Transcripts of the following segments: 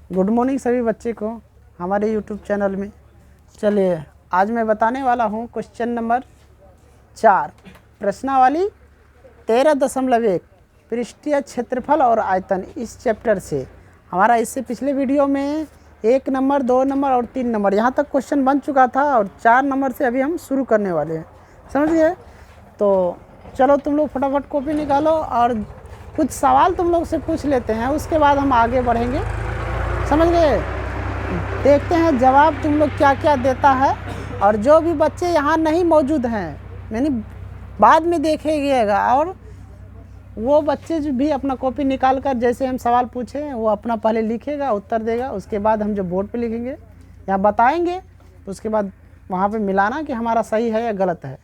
Good morning सभी बच्चे को हमारे यूट्यूब चैनल में। चलिए आज मैं बताने वाला हूँ क्वेश्चन नंबर 4 प्रश्नावली 13.1 पृष्ठीय क्षेत्रफल और आयतन इस चैप्टर से। हमारा इससे पिछले वीडियो में 1 नंबर 2 नंबर और 3 नंबर यहाँ तक क्वेश्चन बन चुका था और 4 नंबर से अभी हम शुरू करने वाले हैं, समझ गए। तो चलो तुम लोग फटाफट कॉपी निकालो और कुछ सवाल तुम लोग से पूछ लेते हैं, उसके बाद हम आगे बढ़ेंगे, समझ गए। देखते हैं जवाब तुम लोग क्या क्या देता है। और जो भी बच्चे यहाँ नहीं मौजूद हैं यानी बाद में देखेगा, और वो बच्चे जो भी अपना कॉपी निकाल कर जैसे हम सवाल पूछे वो अपना पहले लिखेगा, उत्तर देगा, उसके बाद हम जो बोर्ड पे लिखेंगे या बताएंगे तो उसके बाद वहाँ पे मिलाना कि हमारा सही है या गलत है।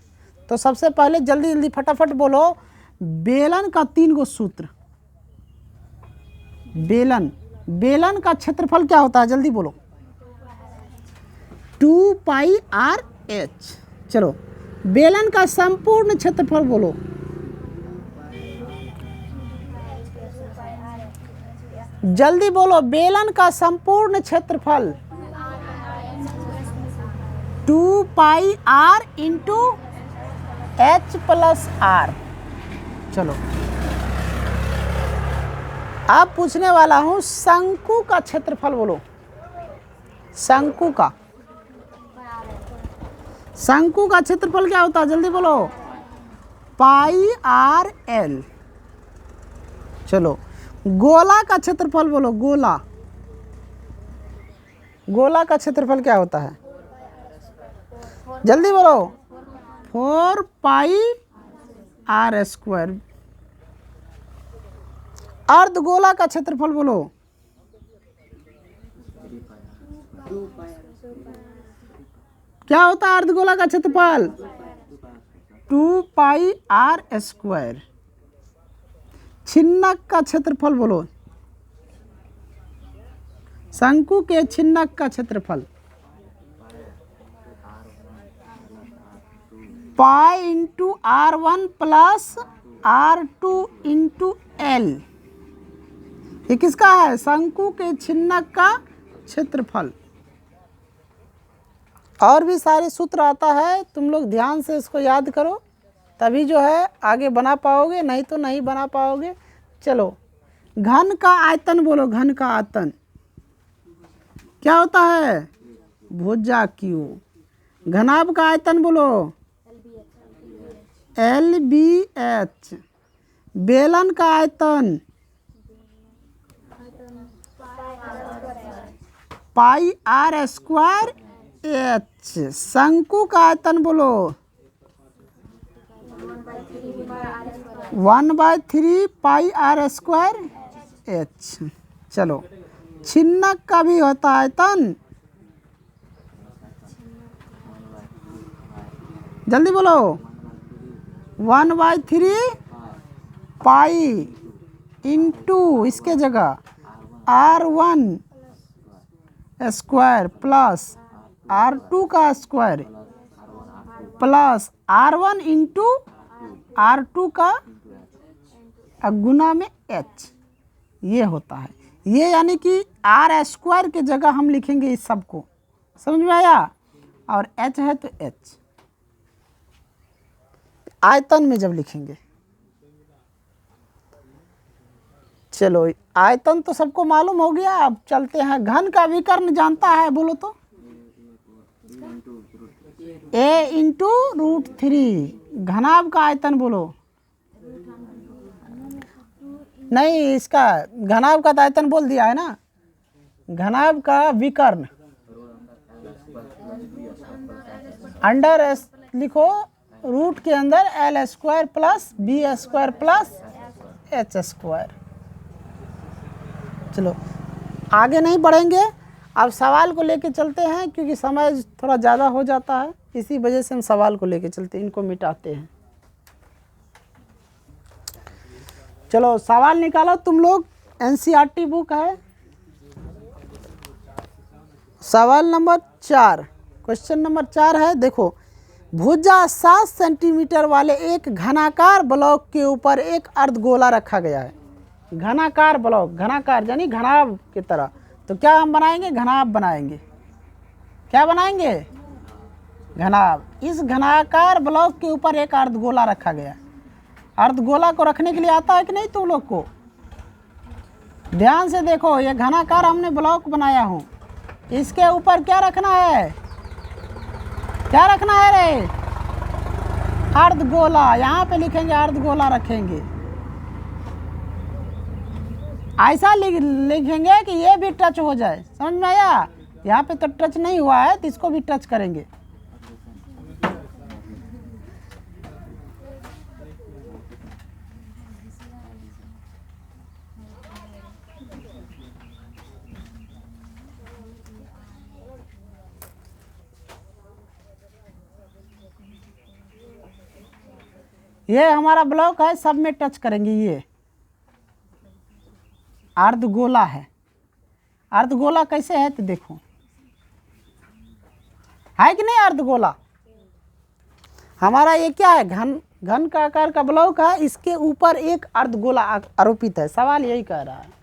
तो सबसे पहले जल्दी जल्दी फटाफट बोलो बेलन का 3 गो सूत्र। बेलन का क्षेत्रफल क्या होता है, जल्दी बोलो। 2πr/h। चलो बेलन का संपूर्ण क्षेत्रफल बोलो। जल्दी बोलो बेलन का संपूर्ण क्षेत्रफल 2πr × h+r। चलो अब पूछने वाला हूँ शंकु का क्षेत्रफल बोलो। शंकु का क्षेत्रफल क्या होता है, जल्दी बोलो। πr/l। चलो गोला का क्षेत्रफल बोलो। गोला का क्षेत्रफल क्या होता है, जल्दी बोलो। 4πr²। अर्धगोला का क्षेत्रफल बोलो। क्या होता है अर्धगोला का क्षेत्रफल, 2πr²। छिन्नक का क्षेत्रफल बोलो। शंकु के छिन्नक का क्षेत्रफल π×r1 + r2 × l। ये किसका है, शंकु के छिन्नक का क्षेत्रफल। और भी सारे सूत्र आता है, तुम लोग ध्यान से इसको याद करो तभी जो है आगे बना पाओगे, नहीं तो नहीं बना पाओगे। चलो घन का आयतन बोलो। घन का आयतन क्या होता है, भुजा Q। घनाभ का आयतन बोलो, LBH। बेलन का आयतन πr²h। शंकु का आयतन बोलो 1/3 πr²h। चलो छिन्नक का भी होता है आयतन, जल्दी बोलो। 1/3 π × इसके जगह r1² + r2 का स्क्वायर प्लस r1 × r2 का गुना में h, ये होता है। ये यानी कि r² के जगह हम लिखेंगे इस सब को, समझ में आया। और h है तो h आयतन में जब लिखेंगे। चलो आयतन तो सबको मालूम हो गया, अब चलते हैं घन का विकर्ण जानता है बोलो तो। a × √3। घनाभ का आयतन बोलो। नहीं, इसका घनाभ का आयतन बोल दिया है ना। घनाभ का विकर्ण अंडर लिखो, रूट के अंदर l² + b² + h²। चलो आगे नहीं बढ़ेंगे, अब सवाल को लेके चलते हैं क्योंकि समय थोड़ा ज़्यादा हो जाता है, इसी वजह से हम सवाल को लेके चलते हैं, इनको मिटाते हैं। चलो सवाल निकालो तुम लोग, NCERT बुक है। सवाल नंबर 4, क्वेश्चन नंबर 4 है, देखो। भुजा 7 सेंटीमीटर वाले एक घनाकार ब्लॉक के ऊपर एक अर्धगोला रखा गया है। घनाकार ब्लॉक, घनाकार यानी घनाभ की तरह तो क्या हम बनाएंगे, घनाभ बनाएंगे। क्या बनाएंगे, घनाभ। इस घनाकार ब्लॉक के ऊपर एक अर्धगोला रखा गया। अर्धगोला को रखने के लिए आता है कि नहीं तुम लोग को? ध्यान से देखो, ये घनाकार हमने ब्लॉक बनाया हूँ, इसके ऊपर क्या रखना है, क्या रखना है रे, अर्धगोला। यहाँ पे लिखेंगे अर्धगोला रखेंगे। ऐसा लिखेंगे कि ये भी टच हो जाए, समझ में आया? यहाँ पे तो टच नहीं हुआ है तो इसको भी टच करेंगे। ये हमारा ब्लॉक है, सब में टच करेंगे। ये अर्धगोला है। अर्धगोला कैसे है तो देखो, है कि नहीं अर्धगोला? हमारा ये क्या है, घन का आकार का ब्लॉक है, इसके ऊपर एक अर्धगोला आरोपित है। सवाल यही कह रहा है,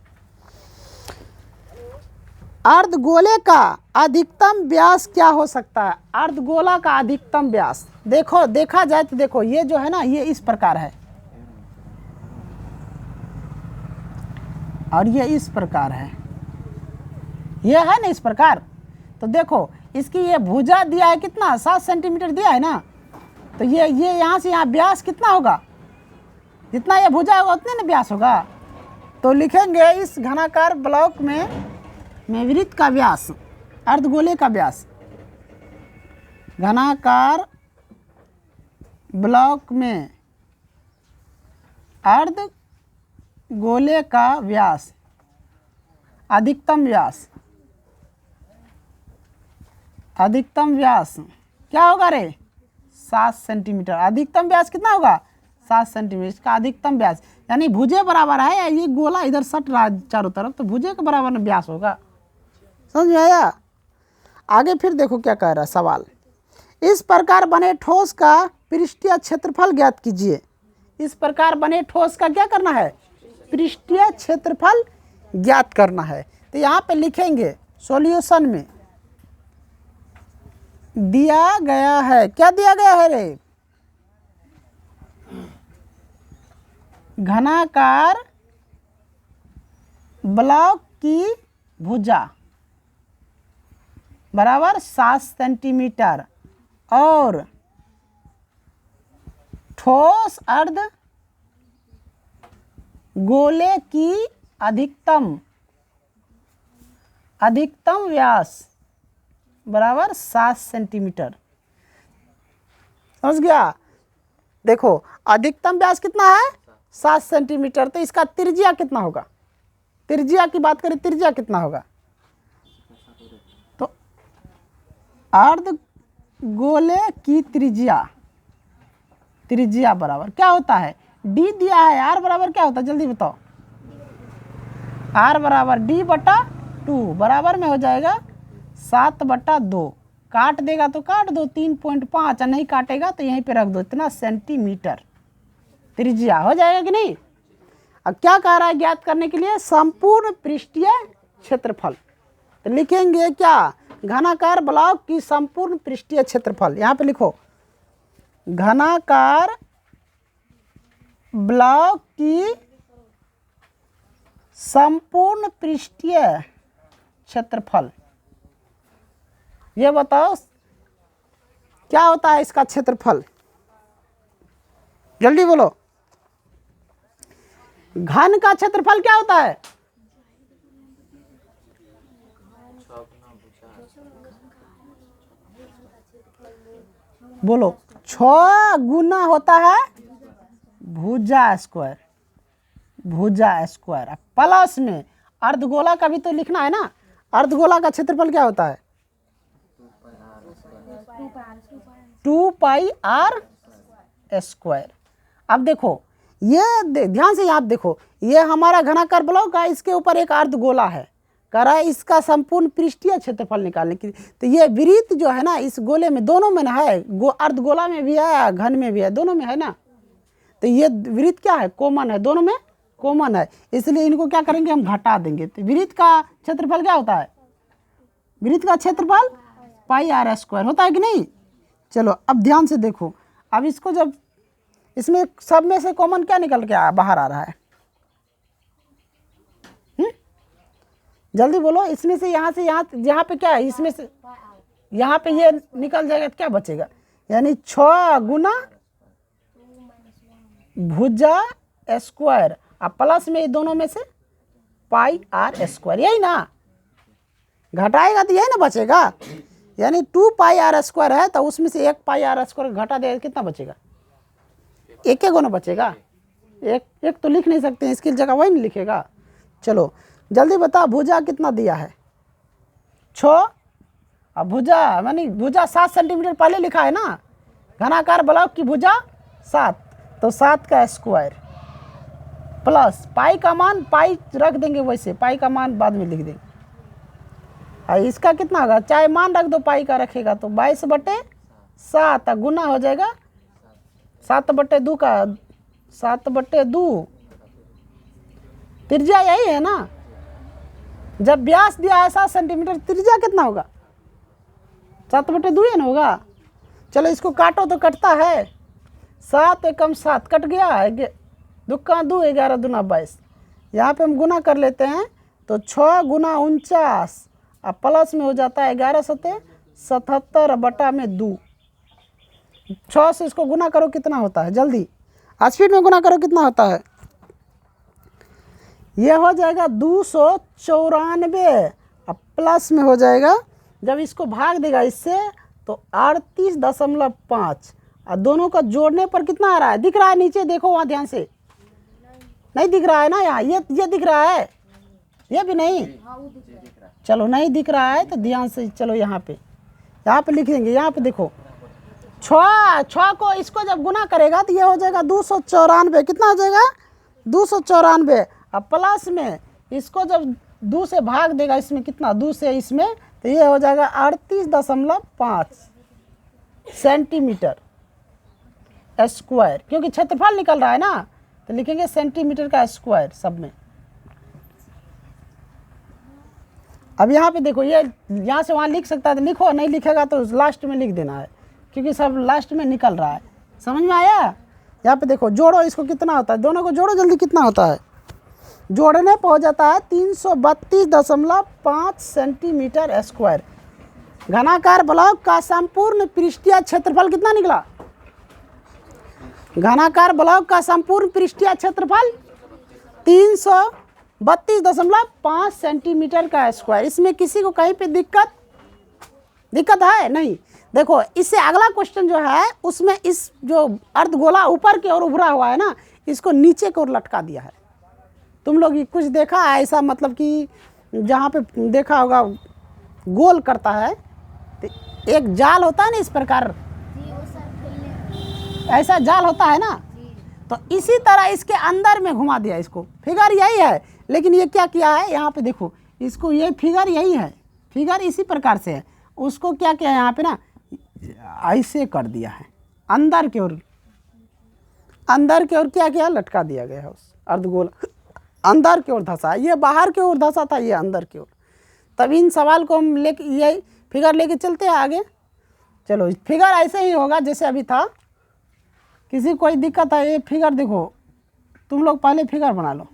अर्धगोले का अधिकतम व्यास क्या हो सकता है? अर्धगोला का अधिकतम व्यास देखो, देखा जाए तो देखो, ये जो है ना, ये इस प्रकार है और ये इस प्रकार है, ये है ना इस प्रकार। तो देखो इसकी ये भुजा दिया है कितना, 7 सेंटीमीटर दिया है ना, तो ये यहाँ से यहाँ व्यास कितना होगा, जितना ये भुजा होगा उतने ना व्यास होगा। तो लिखेंगे इस घनाकार ब्लॉक में वृत्त का व्यास, अर्धगोले का व्यास, घनाकार ब्लॉक में अर्धगोले का व्यास, अधिकतम व्यास, अधिकतम व्यास क्या होगा रे, 7 सेंटीमीटर। अधिकतम व्यास कितना होगा, 7 सेंटीमीटर। इसका अधिकतम व्यास यानी भुजे बराबर है, ये गोला इधर सट रहा है चारों तरफ, तो भुजे के बराबर में व्यास होगा। समझ में आया? आगे फिर देखो क्या कह रहा है सवाल, इस प्रकार बने ठोस का पृष्ठीय क्षेत्रफल ज्ञात कीजिए। इस प्रकार बने ठोस का क्या करना है, पृष्ठीय क्षेत्रफल ज्ञात करना है। तो यहाँ पे लिखेंगे सॉल्यूशन में दिया गया है, क्या दिया गया है रे, घनाकार ब्लॉक की भुजा बराबर 7 सेंटीमीटर और ठोस अर्ध गोले की अधिकतम व्यास बराबर 7 सेंटीमीटर। समझ गया? देखो अधिकतम व्यास कितना है, 7 सेंटीमीटर। तो इसका त्रिज्या कितना होगा, त्रिज्या की बात करें, त्रिज्या कितना होगा, तो अर्धगोले की त्रिज्या बराबर क्या होता है, डी दिया है, आर बराबर क्या होता है जल्दी बताओ, आर बराबर डी बटा 2 बराबर में हो जाएगा 7/2। काट देगा तो काट दो 3.5, और नहीं काटेगा तो यहीं पे रख दो, इतना सेंटीमीटर त्रिज्या हो जाएगा कि नहीं। अब क्या कह रहा है ज्ञात करने के लिए, संपूर्ण पृष्ठीय क्षेत्रफल। तो लिखेंगे क्या, घनाकार ब्लॉक की संपूर्ण पृष्ठीय क्षेत्रफल। यहाँ पे लिखो घनाकार ब्लॉक की संपूर्ण पृष्ठीय क्षेत्रफल। ये बताओ क्या होता है इसका क्षेत्रफल, जल्दी बोलो। घन का क्षेत्रफल क्या होता है, बोलो, 6 गुना होता है भुजा स्क्वायर, भुजा स्क्वायर प्लस में अर्धगोला का भी तो लिखना है ना। अर्धगोला का क्षेत्रफल क्या होता है, 2πr स्क्वायर। अब देखो ये ध्यान से आप देखो, ये हमारा घनाकार ब्लॉक है, इसके ऊपर एक अर्धगोला है, कह रहा है इसका संपूर्ण पृष्ठीय क्षेत्रफल निकालने के लिए। तो ये वृत्त जो है ना इस गोले में दोनों में ना है, अर्धगोला में भी है घन में भी है, दोनों में है ना। तो ये वृत्त क्या है, कॉमन है, दोनों में कॉमन है, इसलिए इनको क्या करेंगे हम घटा देंगे। तो वृत्त का क्षेत्रफल क्या होता है? वृत्त का क्षेत्रफल पाई आर स्क्वायर होता है कि नहीं। चलो अब ध्यान से देखो, अब इसको जब इसमें सब में से कॉमन क्या निकल के बाहर आ रहा है? जल्दी बोलो, इसमें से यहाँ यहाँ पे क्या है? इसमें से यहाँ पे ये निकल जाएगा तो क्या बचेगा? यानी 6 गुना भुजा स्क्वायर अब प्लस में दोनों में से पाई आर स्क्वायर, यही ना। घटाएगा तो यही ना बचेगा, यानी 2 पाई आर स्क्वायर है तो उसमें से 1 पाई आर स्क्वायर घटा देगा, कितना बचेगा? एक गुना बचेगा। एक तो लिख नहीं सकते, इसकी जगह वही नहीं लिखेगा। चलो जल्दी बता, भुजा कितना दिया है? 6। अब भुजा मानी भुजा 7 सेंटीमीटर पहले लिखा है ना, घनाकार ब्लॉक की भुजा 7, तो 7 का स्क्वायर प्लस पाई का मान, पाई रख देंगे वैसे, पाई का मान बाद में लिख देंगे। और इसका कितना होगा? चाहे मान रख दो पाई का रखेगा तो 22/7 गुना हो जाएगा 7/2 का 7/2। त्रिज्या यही है ना, जब व्यास दिया है 7 सेंटीमीटर, त्रिज्या कितना होगा? 7/2 ही ना होगा। चलो इसको काटो तो कटता है, 7 एकम 7 कट गया, 2 का 2 11 दूना 22। यहाँ पे हम गुना कर लेते हैं तो 6 गुना 49 अब प्लस में हो जाता है 11 सत्ते 77/2। 6 से इसको गुना करो कितना होता है? जल्दी स्पीड में गुना करो कितना होता है? ये हो जाएगा 294, अब प्लस में हो जाएगा, जब इसको भाग देगा इससे तो 38.5, और दोनों का जोड़ने पर कितना आ रहा है? दिख रहा है नीचे, देखो वहाँ ध्यान से, नहीं दिख रहा है ना? यहाँ ये दिख रहा है, ये भी नहीं। चलो नहीं दिख रहा है तो ध्यान से चलो यहाँ पे लिख देंगे। यहाँ पे देखो 6 को इसको जब गुना करेगा तो ये हो जाएगा 294, कितना हो जाएगा? 294। अब प्लस में इसको जब 2 से भाग देगा, इसमें कितना? 2 से इसमें, तो ये हो जाएगा 38.5 सेंटीमीटर स्क्वायर, क्योंकि क्षेत्रफल निकल रहा है ना, तो लिखेंगे सेंटीमीटर का स्क्वायर सब में। अब यहाँ पे देखो, ये यहाँ से वहाँ लिख सकता है तो लिखो, नहीं लिखेगा तो लास्ट में लिख देना है, क्योंकि सब लास्ट में निकल रहा है। समझ में आया? यहाँ पे देखो, जोड़ो इसको, कितना होता है? दोनों को जोड़ो जल्दी, कितना होता है? जोड़ने पर हो जाता है 332.5 सेंटीमीटर स्क्वायर। घनाकार ब्लॉक का संपूर्ण पृष्ठीय क्षेत्रफल कितना निकला? घनाकार ब्लॉक का संपूर्ण पृष्ठीय क्षेत्रफल 332.5 सेंटीमीटर का स्क्वायर। इसमें किसी को कहीं पे दिक्कत है? नहीं। देखो इससे अगला क्वेश्चन जो है उसमें इस जो अर्धगोला ऊपर की ओर उभरा हुआ है ना, इसको नीचे की ओर लटका दिया है। तुम लोग कुछ देखा है ऐसा, मतलब कि जहाँ पे देखा होगा गोल करता है तो एक जाल होता है ना इस प्रकार, ऐसा जाल होता है ना, तो इसी तरह इसके अंदर में घुमा दिया इसको। फिगर यही है, लेकिन ये क्या किया है? यहाँ पे देखो, इसको ये फिगर यही है, फिगर इसी प्रकार से है, उसको क्या किया है यहाँ पे ना, ऐसे कर दिया है अंदर की ओर, क्या किया? लटका दिया गया है उस अर्धगोल, अंदर की ओर धंसा। ये बाहर की ओर धंसा था, ये अंदर की ओर। तब इन सवाल को हम लेके यही फिगर लेके चलते हैं आगे। चलो फिगर ऐसे ही होगा जैसे अभी था। किसी कोई दिक्कत है? ये फिगर देखो, तुम लोग पहले फिगर बना लो।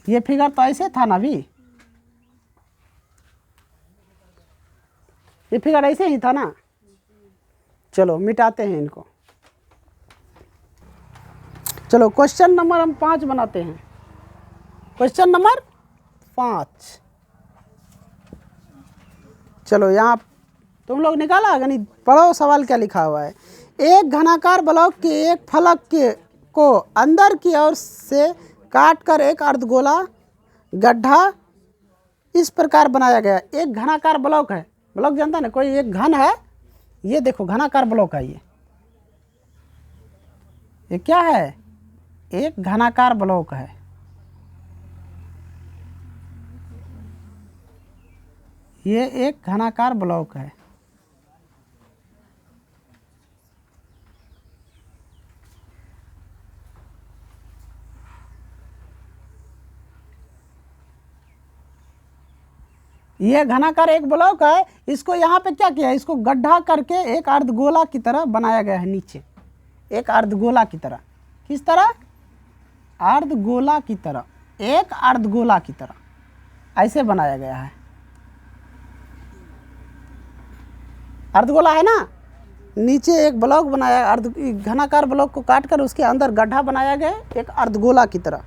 ये फिगर तो ऐसे था ना, अभी ये फिगर ऐसे ही था ना। चलो मिटाते हैं इनको। चलो क्वेश्चन नंबर हम 5 बनाते हैं। क्वेश्चन नंबर 5, चलो यहाँ तुम लोग निकाला गणित, पढ़ो सवाल क्या लिखा हुआ है। एक घनाकार ब्लॉक के एक फलक को अंदर की ओर से काट कर एक अर्धगोला गड्ढा इस प्रकार बनाया गया। एक घनाकार ब्लॉक है, ब्लॉक जानता है ना कोई, एक घन है, ये देखो घनाकार ब्लॉक है। ये क्या है? एक घनाकार ब्लॉक है। ये एक घनाकार ब्लॉक है। ये घनाकार एक ब्लॉक है, इसको यहाँ पे क्या किया, इसको गड्ढा करके एक अर्धगोला की तरह बनाया गया है नीचे, एक अर्धगोला की तरह। किस तरह? अर्धगोला की तरह, एक अर्धगोला की तरह ऐसे बनाया गया है। अर्धगोला है ना, नीचे एक ब्लॉक बनाया, अर्ध घनाकार ब्लॉक को काट कर उसके अंदर गड्ढा बनाया गया एक अर्धगोला की तरह।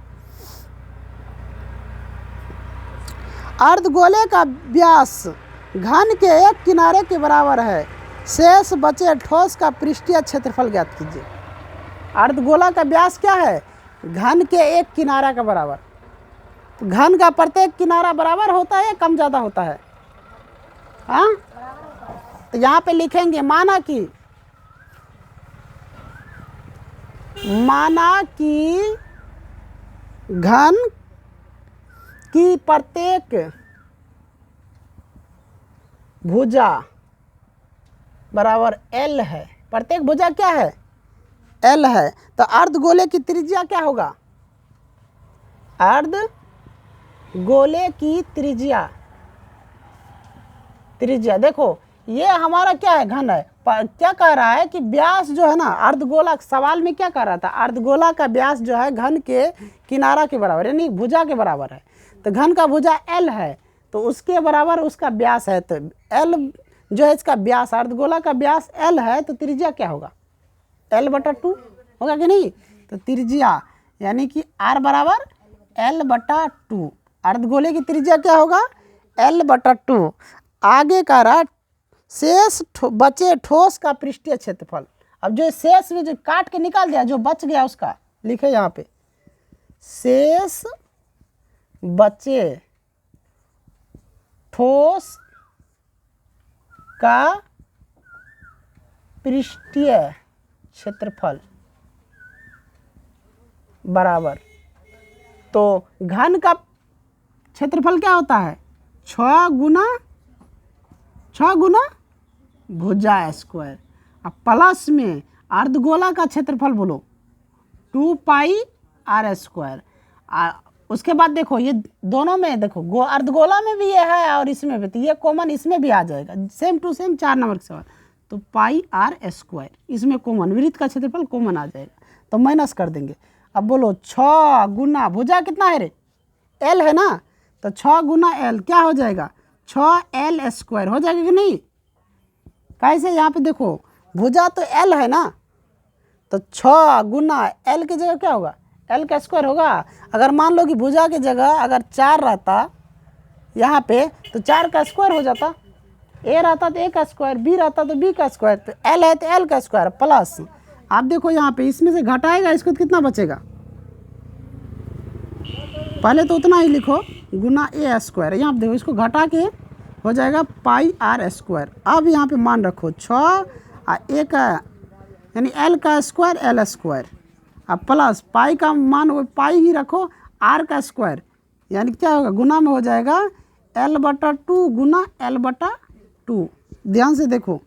अर्धगोले का व्यास घन के एक किनारे के बराबर है, शेष बचे ठोस का पृष्ठीय क्षेत्रफल ज्ञात कीजिए। अर्धगोला का व्यास क्या है? घन के एक किनारा का बराबर। तो घन का प्रत्येक किनारा बराबर होता है या कम ज़्यादा होता है? हाँ, तो यहाँ पे लिखेंगे माना कि घन की प्रत्येक भुजा बराबर L है। प्रत्येक भुजा क्या है? L है। तो अर्धगोले की त्रिज्या क्या होगा? अर्धगोले की त्रिज्या देखो ये हमारा क्या है? घन है। क्या कह रहा है कि व्यास जो है ना, अर्धगोला, सवाल में क्या कह रहा था? अर्धगोला का व्यास जो है घन के किनारा के बराबर यानी भुजा के बराबर है। तो घन का भुजा L है तो उसके बराबर उसका व्यास है। तो L जो है इसका व्यास, अर्धगोला का व्यास L है तो त्रिज्या क्या होगा? L/2 होगा कि नहीं? तो त्रिज्या यानी कि R बराबर L/2। अर्धगोले की त्रिज्या क्या होगा? L/2। आगे का रहा शेष बचे ठोस का पृष्ठीय क्षेत्रफल। अब जो शेष में जो काट के निकाल दिया, जो बच गया उसका लिखे यहाँ पे, शेष बचे ठोस का पृष्ठीय क्षेत्रफल बराबर। तो घन का क्षेत्रफल क्या होता है? 6 गुना भुजा स्क्वायर। अब प्लस में अर्धगोला का क्षेत्रफल बोलो 2πr²। उसके बाद देखो ये दोनों में देखो, अर्धगोला में भी ये है और इसमें भी, तो ये कॉमन इसमें भी आ जाएगा, सेम टू सेम 4 नंबर के सवाल। तो πr² इसमें कॉमन, वृत्त का क्षेत्रफल कॉमन आ जाएगा तो माइनस कर देंगे। अब बोलो 6 गुना भुजा कितना है रे? L है ना, तो 6 गुना L क्या हो जाएगा? 6L² हो जाएगा कि नहीं? कैसे? यहाँ पे देखो भुजा तो L है ना, तो 6 गुना L की जगह क्या होगा? L² होगा। अगर मान लो कि भुजा की जगह अगर 4 रहता यहाँ पे तो 4 का स्क्वायर हो जाता, A रहता तो A का स्क्वायर, B रहता तो B का स्क्वायर, तो L है तो L का स्क्वायर प्लस। आप देखो यहाँ पे इसमें से घटाएगा इसको तो कितना बचेगा? पहले तो उतना ही लिखो गुना A²। यहाँ पे देखो इसको घटा के हो जाएगा πr²। अब यहाँ पे मान रखो 6 A का यानी L का स्क्वायर L²। अब प्लस पाई का मान वो पाई ही रखो, R का स्क्वायर यानी क्या होगा? गुना में हो जाएगा L/2 गुना L/2। ध्यान से देखो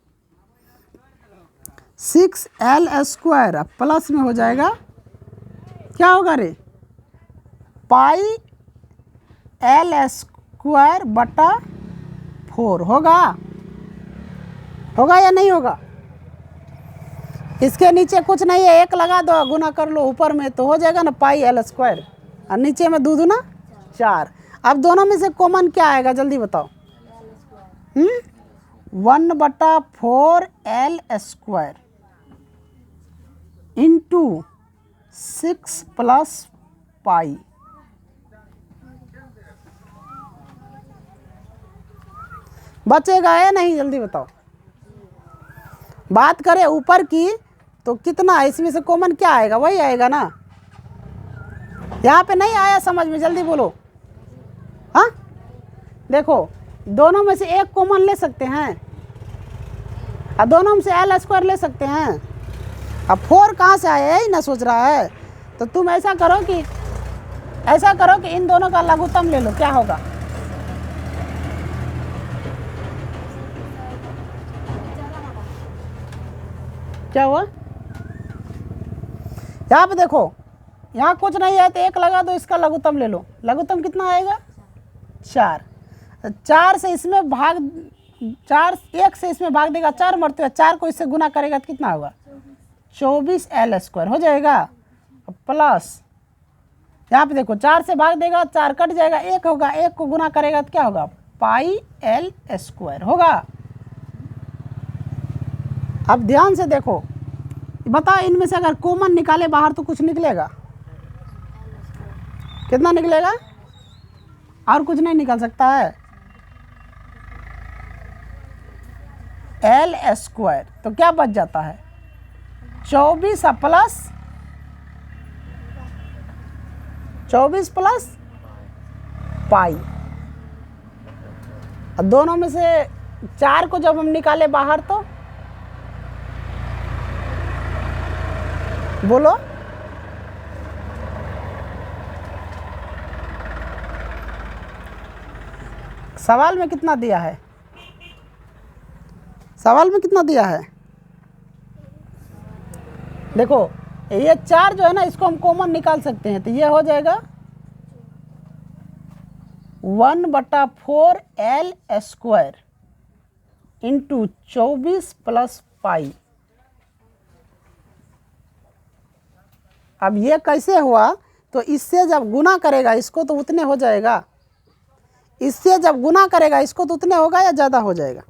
6L² अब प्लस में हो जाएगा क्या होगा रे? πL²/4 होगा या नहीं होगा? इसके नीचे कुछ नहीं है, 1 लगा दो, गुना कर लो ऊपर में तो हो जाएगा ना πL² और नीचे में 2 दूना 4। अब दोनों में से कॉमन क्या आएगा जल्दी बताओ? 1/4L² into 6 + π। बचेगा या नहीं जल्दी बताओ? बात करें ऊपर की तो कितना, इसमें से कॉमन क्या आएगा? वही आएगा ना। यहाँ पे नहीं आया समझ में? जल्दी बोलो। हाँ देखो दोनों में से एक कॉमन ले सकते हैं और दोनों में से L² ले सकते हैं। अब 4 कहाँ से आया यही ना सोच रहा है? तो तुम ऐसा करो कि इन दोनों का लघुत्तम ले लो, क्या होगा? क्या हुआ? यहाँ पे देखो यहाँ कुछ नहीं है तो 1 लगा दो, इसका लघुत्तम ले लो। लघुत्तम कितना आएगा? 4। 4 से इसमें भाग 4 1 से इसमें भाग देगा 4 मरते 4 को इससे गुना करेगा तो कितना होगा 24L² हो जाएगा। प्लस यहाँ पे देखो 4 से भाग देगा 4 कट जाएगा 1 होगा, 1 को गुना करेगा तो क्या होगा πL² होगा। अब ध्यान से देखो, बता इनमें से अगर कॉमन निकाले बाहर तो कुछ निकलेगा, कितना निकलेगा? और कुछ नहीं निकल सकता है। L² तो क्या बच जाता है 24 प्लस पाई। अब दोनों में से 4 को जब हम निकाले बाहर तो बोलो सवाल में कितना दिया है? सवाल में कितना दिया है? देखो ये 4 जो है ना इसको हम कॉमन निकाल सकते हैं तो ये हो जाएगा 1/4L² इंटू 24 प्लस पाई। अब ये कैसे हुआ? तो इससे जब गुना करेगा इसको तो उतने हो जाएगा, इससे जब गुना करेगा इसको तो उतने होगा या ज़्यादा हो जाएगा?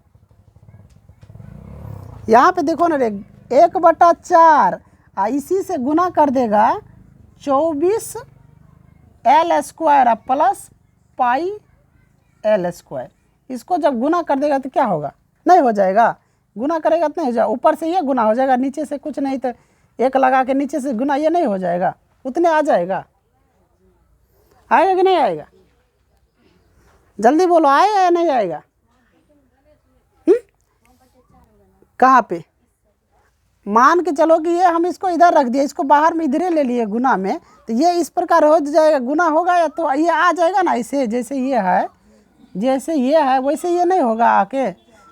यहाँ पे देखो ना रे 1/4 इसी से गुना कर देगा 24L² प्लस πL²। इसको जब गुना कर देगा तो क्या होगा? नहीं हो जाएगा, गुना करेगा तो नहीं हो जाएगा। ऊपर से ये गुना हो जाएगा, नीचे से कुछ नहीं तो 1 लगा के नीचे से गुना, ये नहीं हो जाएगा, उतने आ जाएगा। आएगा कि नहीं आएगा? जल्दी बोलो, आएगा या नहीं आएगा? कहाँ पे? मान के चलो कि ये हम इसको इधर रख दिए, इसको बाहर में इधरे ले लिए गुना में, तो ये इस प्रकार हो जाएगा, गुना होगा या तो ये आ जाएगा ना इसे, जैसे ये है वैसे ये नहीं होगा आके।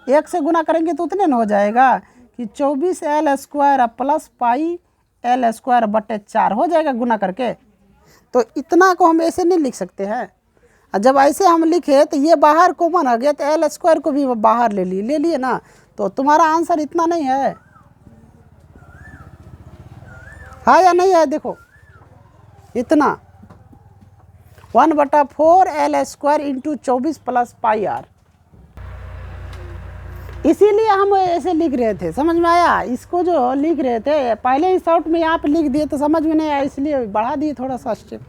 1 से गुना करेंगे तो उतने न हो जाएगा कि 24L² प्लस πL²/4 हो जाएगा गुना करके। तो इतना को हम ऐसे नहीं लिख सकते हैं। जब ऐसे हम लिखे तो ये बाहर कॉमन आ गया तो L² को भी बाहर ले लिए ना, तो तुम्हारा आंसर इतना नहीं है। हाँ या नहीं है? देखो इतना 1/4L² इंटू 24 प्लस πR। इसीलिए हम ऐसे लिख रहे थे, समझ में आया? इसको जो लिख रहे थे पहले ही शॉर्ट में यहाँ पे लिख दिए तो समझ में नहीं आया, इसलिए बढ़ा दिए थोड़ा सा स्टेप।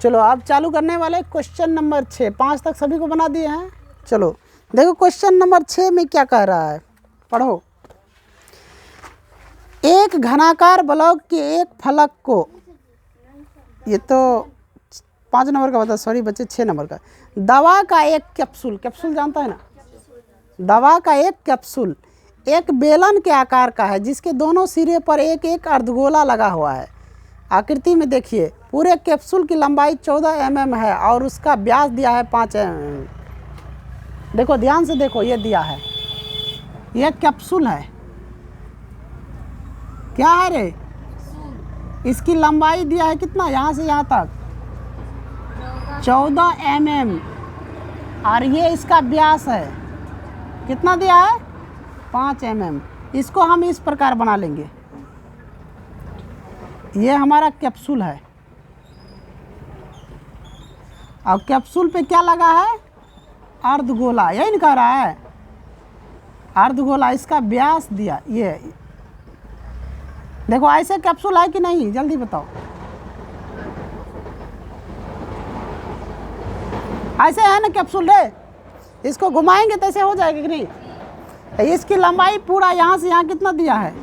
चलो अब चालू करने वाले क्वेश्चन नंबर 6। 5 तक सभी को बना दिए हैं। चलो देखो क्वेश्चन नंबर 6 में क्या कह रहा है, पढ़ो। एक घनाकार ब्लॉक के एक फलक को, ये तो 5 नंबर का बता, सॉरी बच्चे 6 नंबर का। दवा का एक कैप्सूल जानता है ना, दवा का एक कैप्सूल एक बेलन के आकार का है जिसके दोनों सिरे पर एक एक अर्धगोला लगा हुआ है। आकृति में देखिए पूरे कैप्सूल की लंबाई 14 mm है और उसका व्यास दिया है 5 mm। देखो ध्यान से देखो, ये दिया है, ये कैप्सूल है, क्या है रे? इसकी लंबाई दिया है कितना, यहाँ से यहाँ तक 14 mm और ये इसका व्यास है कितना दिया है 5 mm। इसको हम इस प्रकार बना लेंगे, ये हमारा कैप्सूल है और कैप्सूल पे क्या लगा है अर्धगोला, यही नहीं कह रहा है अर्धगोला। इसका व्यास दिया, ये देखो ऐसे कैप्सूल है कि नहीं, जल्दी बताओ। ऐसे है ना कैप्सूल रे, इसको घुमाएंगे तो ऐसे हो जाएगा कि नहीं? इसकी लंबाई पूरा यहाँ से यहाँ कितना दिया है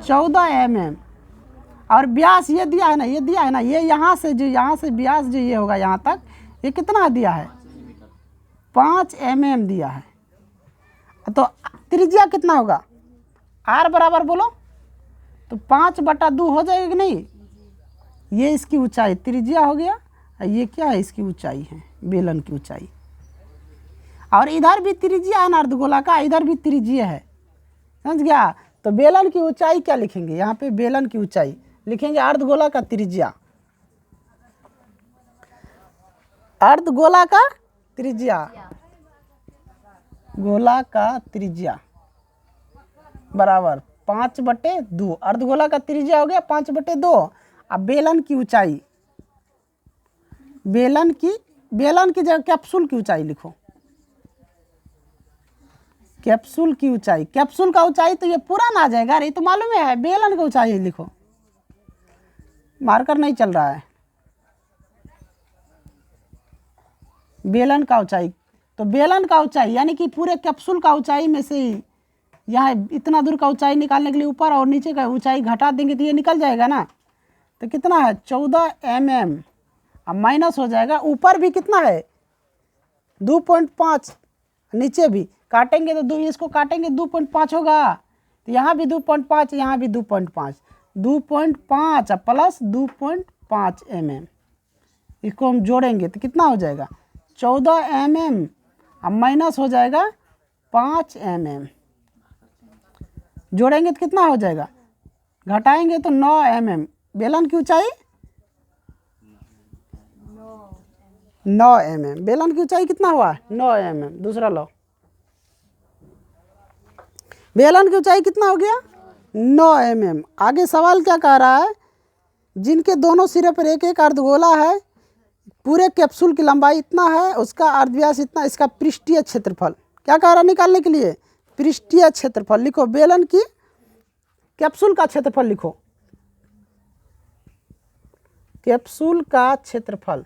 14 mm और व्यास ये दिया है ना, ये दिया है ना, ये यहाँ से व्यास जो ये होगा यहाँ तक, ये कितना दिया है 5 mm दिया है। तो त्रिज्या कितना होगा R बराबर बोलो तो 5/2 हो जाएगा कि नहीं? ये इसकी ऊंचाई त्रिज्या हो गया, ये क्या है इसकी ऊंचाई है, बेलन की ऊंचाई। और इधर भी त्रिज्या है ना अर्धगोला का, इधर भी त्रिज्या है, समझ गया? तो बेलन की ऊंचाई क्या लिखेंगे यहाँ पे, बेलन की ऊंचाई लिखेंगे अर्धगोला का त्रिज्या। अर्धगोला का त्रिज्या, गोला का त्रिज्या बराबर 5/2। अर्धगोला का त्रिज्या हो गया 5/2। अब बेलन की ऊंचाई, बेलन की जगह कैप्सूल की ऊंचाई लिखो। कैप्सूल की ऊंचाई, कैप्सूल का ऊंचाई तो ये पूरा ना आ जाएगा, ये तो मालूम है। बेलन की ऊंचाई लिखो, मार्कर नहीं चल रहा है। बेलन का ऊंचाई, तो बेलन का ऊंचाई यानी कि पूरे कैप्सूल का ऊंचाई में से यहाँ इतना दूर का ऊंचाई निकालने के लिए ऊपर और नीचे का ऊंचाई घटा देंगे तो ये निकल जाएगा ना। तो कितना है 14 mm। अब माइनस हो जाएगा, ऊपर भी कितना है 2.5, नीचे भी काटेंगे तो इसको काटेंगे 2.5 होगा। तो यहाँ भी 2.5, यहाँ भी 2.5, 2.5 प्लस 2.5 mm, इसको हम जोड़ेंगे तो कितना हो जाएगा 14 mm। अब माइनस हो जाएगा 5 mm, जोड़ेंगे तो कितना हो जाएगा, घटाएंगे तो 9 mm। बेलन की ऊंचाई 9 mm, बेलन की ऊंचाई कितना हुआ 9 mm। दूसरा लो, बेलन की ऊंचाई कितना हो गया 9 mm। आगे सवाल क्या कह रहा है, जिनके दोनों सिरे पर एक एक अर्धगोला है, पूरे कैप्सूल की लंबाई इतना है, उसका अर्धव्यास इतना, इसका पृष्ठीय क्षेत्रफल क्या कह रहा है निकालने के लिए, पृष्ठीय क्षेत्रफल लिखो। बेलन की कैप्सूल का क्षेत्रफल लिखो, कैप्सूल का क्षेत्रफल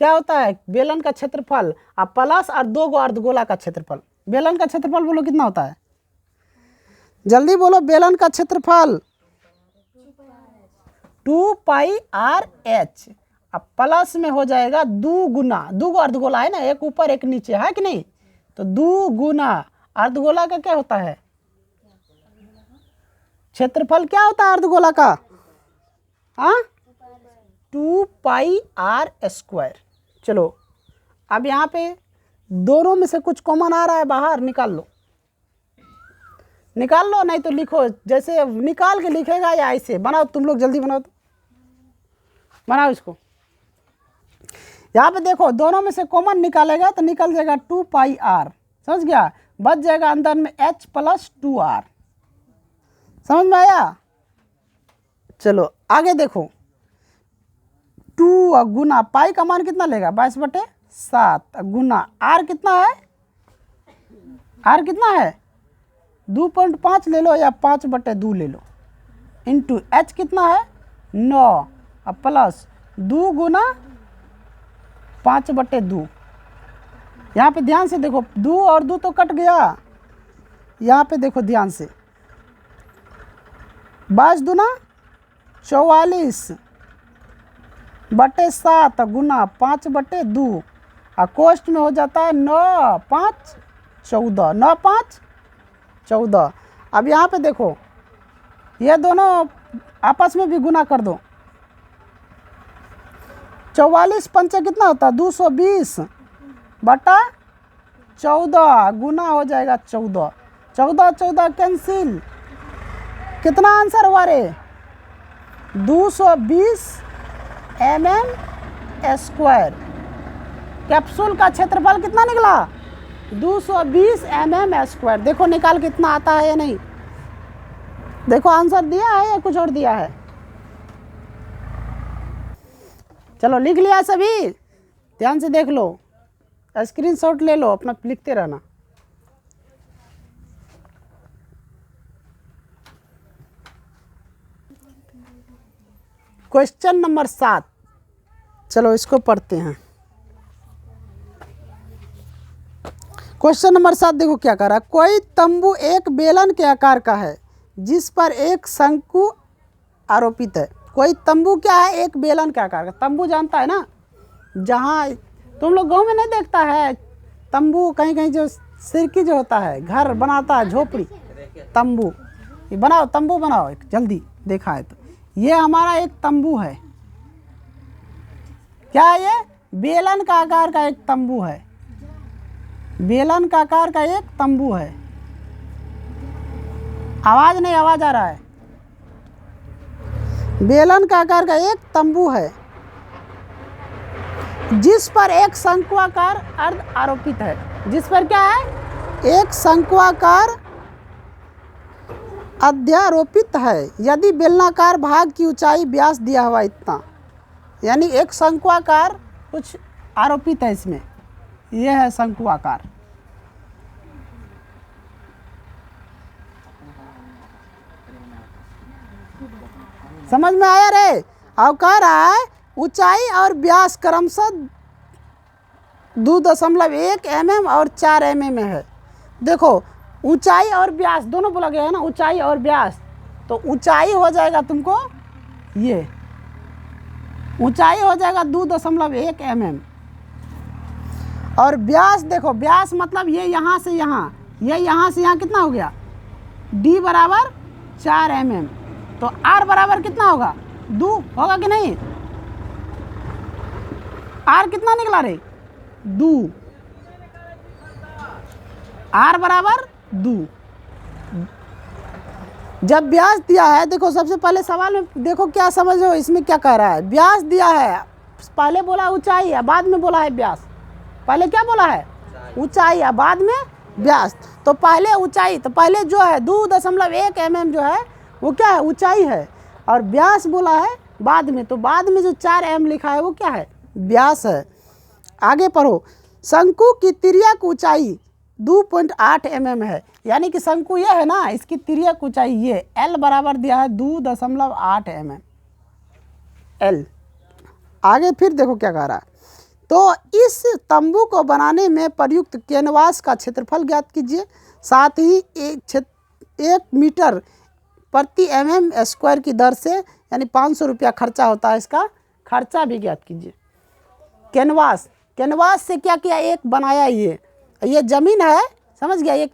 क्या होता है, बेलन का क्षेत्रफल अब प्लस और 2 गो अर्धगोला का क्षेत्रफल। बेलन का क्षेत्रफल बोलो कितना होता है, जल्दी बोलो। बेलन का क्षेत्रफल 2πr/h। अब प्लस में हो जाएगा 2 गुना, 2 गो अर्धगोला है ना, एक ऊपर एक नीचे है कि नहीं, तो 2 गुना अर्धगोला का क्या होता है क्षेत्रफल, क्या होता है अर्धगोला का, हाँ 2πr²। चलो अब यहाँ पे दोनों में से कुछ कॉमन आ रहा है बाहर, निकाल लो, निकाल लो, नहीं तो लिखो, जैसे निकाल के लिखेगा या ऐसे बनाओ, तुम लोग जल्दी बनाओ, तो बनाओ इसको। यहाँ पे देखो दोनों में से कॉमन निकालेगा तो निकल जाएगा 2πr, समझ गया, बच जाएगा अंदर में h + 2r। समझ में आया। चलो आगे देखो, 2 गुना पाई का मान कितना लेगा 22/7 गुना r कितना है, r कितना है 2.5 ले लो या 5/2 ले लो, इंटू h कितना है 9, अब प्लस 2 गुना 5/2। यहाँ पे ध्यान से देखो, 2 और 2 तो कट गया, यहाँ पे देखो ध्यान से, 22 दूना 44/7 गुना 5/2, और कोष्ट में हो जाता है 9 5 14, 9 5 14। अब यहाँ पे देखो ये दोनों आपस में भी गुना कर दो, 44 पंचे कितना होता है 220/14 गुना हो जाएगा 14, 14 14 कैंसिल, कितना आंसर हुआ रे 220 mm²। कैप्सूल का क्षेत्रफल कितना निकला 220 mm²। देखो निकाल कितना आता है या नहीं, देखो आंसर दिया है या कुछ और दिया है। चलो लिख लिया सभी, ध्यान से देख लो, स्क्रीनशॉट ले लो, अपना लिखते रहना। क्वेश्चन नंबर 7, चलो इसको पढ़ते हैं। क्वेश्चन नंबर 7 देखो क्या कह रहा है, कोई तंबू एक बेलन के आकार का है जिस पर एक शंकु आरोपित है। कोई तंबू क्या है, एक बेलन के आकार का। तंबू जानता है ना, जहाँ तुम लोग गांव में नहीं देखता है तंबू, कहीं कहीं जो सिरकी जो होता है घर बनाता है, झोपड़ी, तंबू, ये बनाओ, तंबू बनाओ एक जल्दी, देखा है तो ये हमारा एक तंबू है। क्या है ये, बेलन का आकार का एक तंबू है, बेलन का आकार का एक तंबू है। आवाज नहीं, आवाज आ रहा है। बेलन का आकार का एक तंबू है जिस पर एक शंक्वाकार अर्ध आरोपित है। जिस पर क्या है? एक शंक्वाकार अध्यारोपित है। यदि बेलनाकार भाग की ऊंचाई व्यास दिया हुआ इतना, यानी एक शंक्वाकार कुछ आरोपित है इसमें, यह है शंक्वाकार। समझ में आया रे? अब कह रहा है ऊंचाई और व्यास क्रमशः 2.1 mm और 4 mm है। देखो ऊंचाई और व्यास दोनों बोला गया है ना, ऊंचाई और व्यास। तो ऊंचाई हो जाएगा तुमको, ये ऊंचाई हो जाएगा 2.1 mm और व्यास देखो, व्यास मतलब ये यहाँ से यहाँ, ये यहाँ से यहाँ कितना हो गया? d बराबर 4 mm। तो r बराबर कितना होगा? 2 होगा कि नहीं? r कितना निकला रे? 2। r बराबर 2। जब व्यास दिया है, देखो सबसे पहले सवाल में देखो क्या समझो, इसमें क्या कह रहा है? व्यास दिया है, पहले बोला ऊंचाई है, बाद में बोला है व्यास। पहले क्या बोला है? ऊंचाई है, बाद में व्यास। तो पहले ऊंचाई, तो पहले जो है 2.1 mm जो है वो क्या है? ऊंचाई है। और व्यास बोला है बाद में, तो बाद में जो 4 m लिखा है वो क्या है? व्यास है। आगे पढ़ो। शंकु की तिर्यक ऊंचाई 2.8 mm है। यानी कि शंकु ये है ना, इसकी तिर्यक ऊंचाई ये L बराबर दिया है 2.8 mm L। आगे फिर देखो क्या कह रहा है। तो इस तंबू को बनाने में प्रयुक्त कैनवास का क्षेत्रफल ज्ञात कीजिए। साथ ही 1 मीटर प्रति mm² की दर से, यानी 500 रुपया खर्चा होता है, इसका खर्चा भी ज्ञात कीजिए। कैनवास, कैनवास से क्या किया? एक बनाया, ये ज़मीन है, समझ गया? एक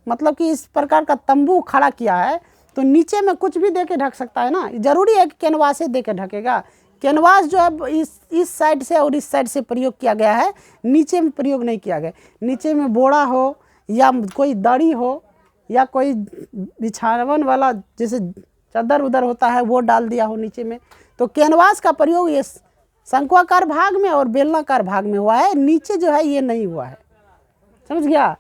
मतलब कि इस प्रकार का तंबू खड़ा किया है, तो नीचे में कुछ भी दे के ढक सकता है ना। ज़रूरी है कि कैनवास दे के ढकेगा? कैनवास जो है इस साइड से और इस साइड से प्रयोग किया गया है, नीचे में प्रयोग नहीं किया गया। नीचे में बोरा हो या कोई दरी हो या कोई बिछावन वाला जैसे चादर उधर होता है वो डाल दिया हो नीचे में। तो कैनवास का प्रयोग ये शंक्वाकार भाग में और बेलनाकार भाग में हुआ है, नीचे जो है ये नहीं हुआ है। समझ गया?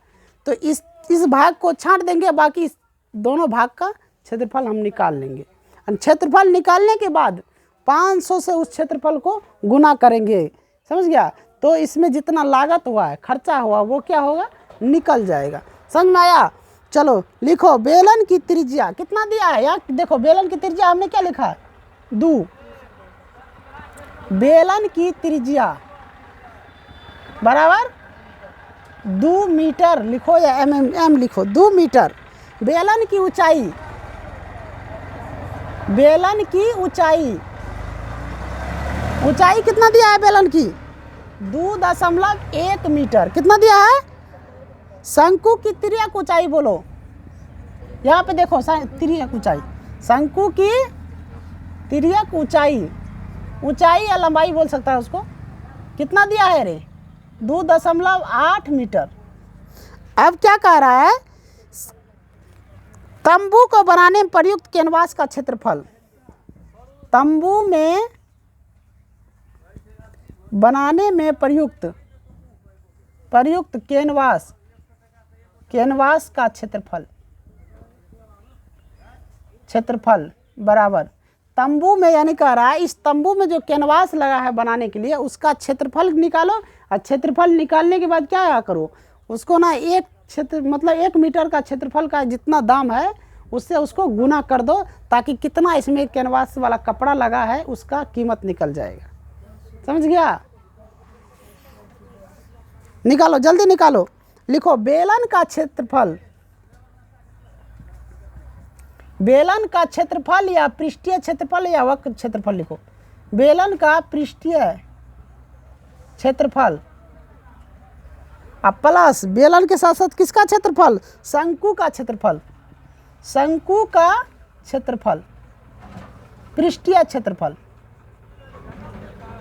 तो इस भाग को छांट देंगे, बाकी इस दोनों भाग का क्षेत्रफल हम निकाल लेंगे। और क्षेत्रफल निकालने के बाद 500 से उस क्षेत्रफल को गुना करेंगे। समझ गया? तो इसमें जितना लागत हुआ है, खर्चा हुआ, वो क्या होगा? निकल जाएगा। समझ में आया? चलो लिखो। बेलन की त्रिज्या कितना दिया है यार? देखो बेलन की त्रिज्या हमने क्या लिखा है? 2। बेलन की त्रिज्या बराबर 2 मीटर लिखो या mm लिखो। 2 मीटर। बेलन की ऊंचाई, बेलन की ऊंचाई, ऊंचाई कितना दिया है बेलन की? 2.1 मीटर। कितना दिया है? शंकु की तिर्यक ऊंचाई बोलो, यहाँ पे देखो तिर्यक ऊंचाई, शंकु की तिर्यक ऊंचाई, ऊंचाई या लंबाई बोल सकता है उसको, कितना दिया है रे? 2.8 मीटर। अब क्या कह रहा है? तंबू को बनाने में प्रयुक्त कैनवास का क्षेत्रफल। तंबू में बनाने में प्रयुक्त कैनवास, कैनवास का क्षेत्रफल बराबर तंबू में, यानी कह रहा है इस तंबू में जो कैनवास लगा है बनाने के लिए उसका क्षेत्रफल निकालो। और क्षेत्रफल निकालने के बाद क्या करो? उसको ना एक क्षेत्र मतलब 1 मीटर का क्षेत्रफल का जितना दाम है उससे उसको गुना कर दो, ताकि कितना इसमें कैनवास वाला कपड़ा लगा है उसका कीमत निकल जाएगा। समझ गया? निकालो, जल्दी निकालो। लिखो बेलन का क्षेत्रफल, बेलन का क्षेत्रफल या पृष्ठीय क्षेत्रफल या वक्र क्षेत्रफल लिखो। बेलन का पृष्ठीय क्षेत्रफल अब प्लस बेलन के साथ साथ किसका क्षेत्रफल? शंकु का क्षेत्रफल, शंकु का क्षेत्रफल, पृष्ठीय क्षेत्रफल,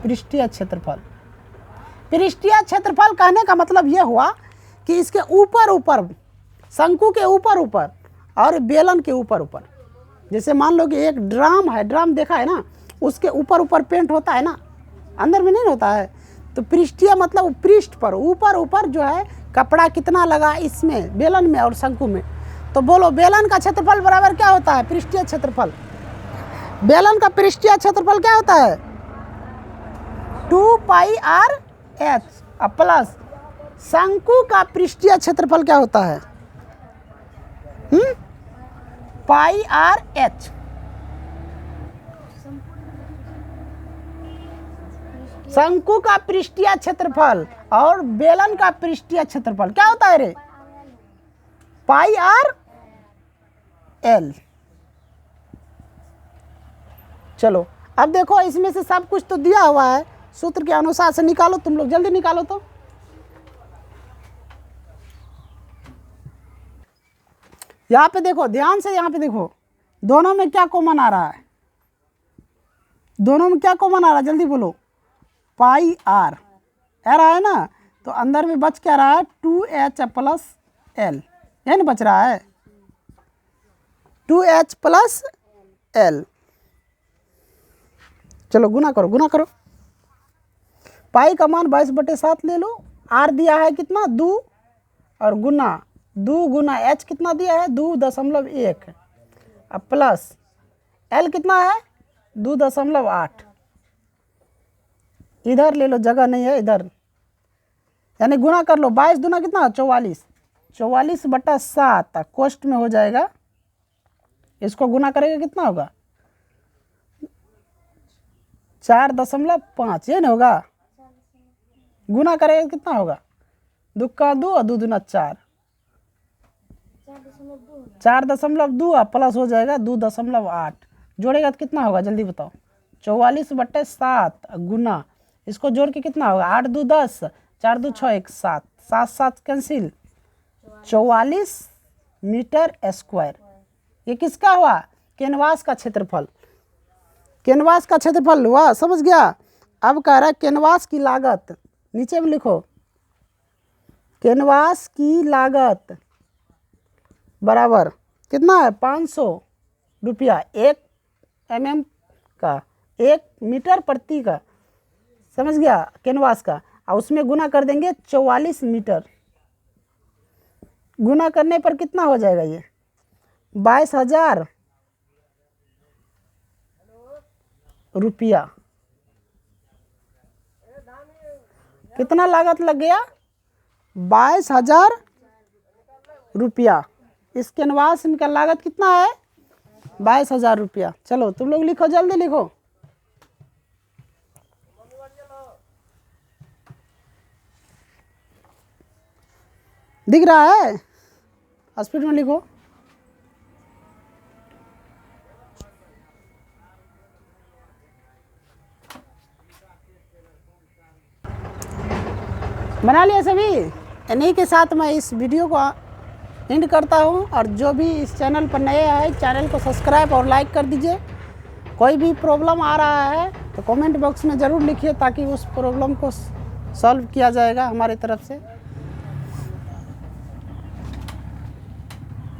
पृष्ठीय क्षेत्रफल। पृष्ठीय क्षेत्रफल कहने का मतलब यह हुआ कि इसके ऊपर ऊपर, शंकु के ऊपर ऊपर और बेलन के ऊपर ऊपर, जैसे मान लो कि एक ड्राम है, ड्राम देखा है ना, उसके ऊपर ऊपर पेंट होता है ना, अंदर में नहीं होता है। तो पृष्ठीय मतलब पृष्ठ पर ऊपर ऊपर जो है कपड़ा कितना लगा इसमें, बेलन में और शंकु में। तो बोलो बेलन का क्षेत्रफल बराबर क्या होता है, पृष्ठीय क्षेत्रफल। बेलन का पृष्ठीय क्षेत्रफल क्या होता है, 2πr/h प्लस शंकु का पृष्ठीय क्षेत्रफल क्या होता है, πr/h। शंकु का पृष्ठीय क्षेत्रफल और बेलन का पृष्ठीय क्षेत्रफल क्या होता है रे, πr/l। चलो अब देखो इसमें से सब कुछ तो दिया हुआ है, सूत्र के अनुसार से निकालो, तुम लोग जल्दी निकालो। तो यहाँ पे देखो ध्यान से, यहाँ पे देखो दोनों में क्या कॉमन आ रहा है, दोनों में क्या कॉमन आ रहा है, जल्दी बोलो। पाई आर आ रहा है ना, तो अंदर में बच क्या रहा है, 2h प्लस एल, यही ना बच रहा है, 2h प्लस एल। चलो गुना करो, गुना करो। पाई का मान 22/7 ले लो, आर दिया है कितना 2, और गुना 2 गुना एच कितना दिया है 2.1, अब प्लस एल कितना है 2.8। इधर ले लो, जगह नहीं है इधर, यानी गुना कर लो, 22 दूना कितना 44, 44/7 कोष्ट में हो जाएगा। इसको गुना करेंगे कितना होगा 4.5, ये नहीं होगा, गुना करेगा कितना होगा, 2 का 2 और 2 दूना 4, 4.2 प्लस हो जाएगा 2.8, जोड़ेगा तो कितना होगा जल्दी बताओ, 44/7 गुना, इसको जोड़ के कितना होगा 8 2 10, 4 2 6 1 7, 7 7 कैंसिल, 44 मीटर स्क्वायर। ये किसका हुआ, कैनवास का क्षेत्रफल, कैनवास का क्षेत्रफल हुआ, समझ गया। अब कह रहा है कैनवास की लागत, नीचे में लिखो, कैनवास की लागत बराबर कितना है 500 रुपया 1 mm का, 1 मीटर प्रति का, समझ गया, कैनवास का। और उसमें गुना कर देंगे 44 मीटर, गुना करने पर कितना हो जाएगा ये 22,000 रुपया। कितना लागत लग गया 22,000 रुपया। इस कैनवास का लागत कितना है 22,000 रुपया। चलो तुम लोग लिखो, जल्दी लिखो। दिख रहा है, स्पीड में लिखो। बना लिया सभी। इन्हीं के साथ मैं इस वीडियो को एंड करता हूं, और जो भी इस चैनल पर नए आए चैनल को सब्सक्राइब और लाइक कर दीजिए। कोई भी प्रॉब्लम आ रहा है तो कमेंट बॉक्स में ज़रूर लिखिए, ताकि उस प्रॉब्लम को सॉल्व किया जाएगा हमारी तरफ से।